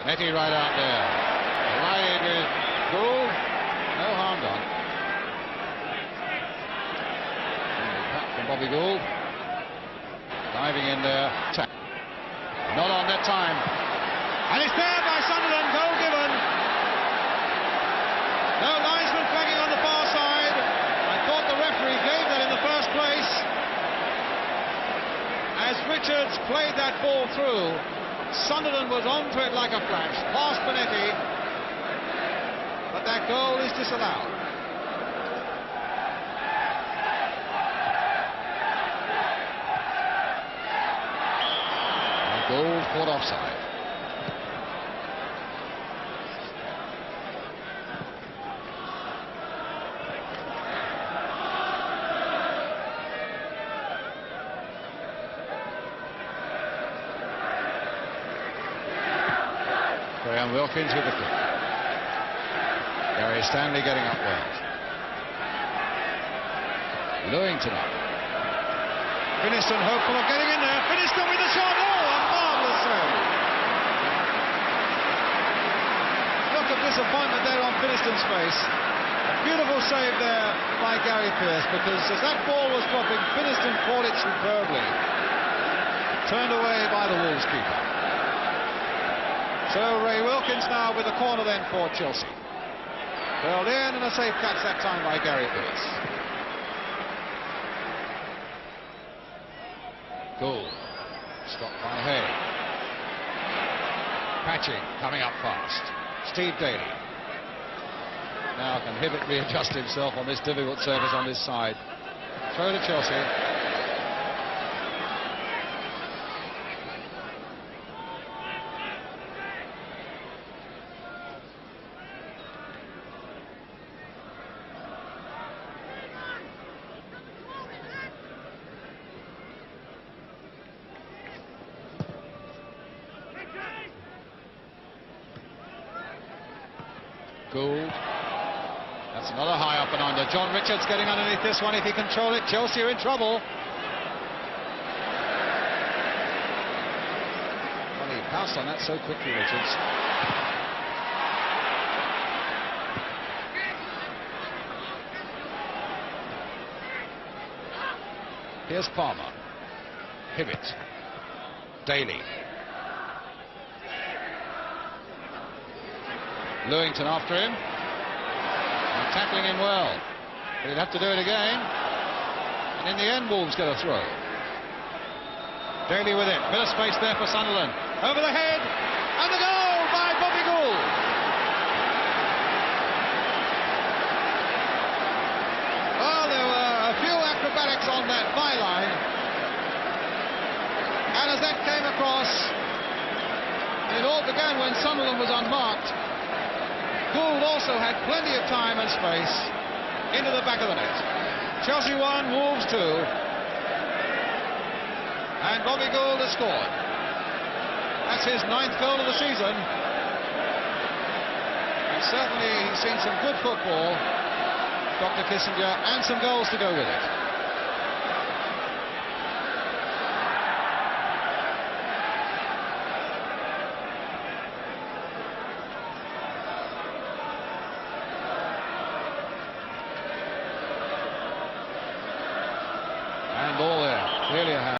Netty right out there. Collided with Gould. No harm done. Cut from Bobby Gould. Diving in there. Not on that time. And it's there by Sunderland. Goal given. No linesman flagging on the far side. I thought the referee gave that in the first place. As Richards played that ball through, Sunderland was onto it like a flash, past Bonetti, but that goal is disallowed. A goal caught offside. Graham Wilkins with the kick. Gary Stanley getting up well. Lewington up. Finiston hopeful of getting in there. Finiston with the shot. Oh, a marvellous save. Look at disappointment there on Finiston's face. A beautiful save there by Gary Pearce, because as that ball was dropping, Finiston caught it superbly. Turned away by the Wolves keeper. So Ray Wilkins now with the corner then for Chelsea. Curled in, and a safe catch that time by Gary Pearce. Gould. Stopped by Hay. Patching coming up fast. Steve Daly. Now can Hibbert readjust himself on this difficult surface on this side. Throw to Chelsea. Gould. That's another high up and under. John Richards getting underneath this one. If he control it, Chelsea are in trouble. Well, he pounced on that so quickly, Richards. Here's Palmer. Hibbert. Daly. Lewington after him. And tackling him well. But he'd have to do it again. And in the end, Wolves get a throw. Daly with it. Bit of space there for Sunderland. Over the head. And the goal by Bobby Gould. Well, there were a few acrobatics on that byline. And as that came across, it all began when Sunderland was unmarked. Gould also had plenty of time and space into the back of the net. Chelsea 1, Wolves 2. And Bobby Gould has scored. That's his 9th goal of the season. And certainly he's seen some good football, Dr. Kissinger, and some goals to go with it. And all there, clearly a hand.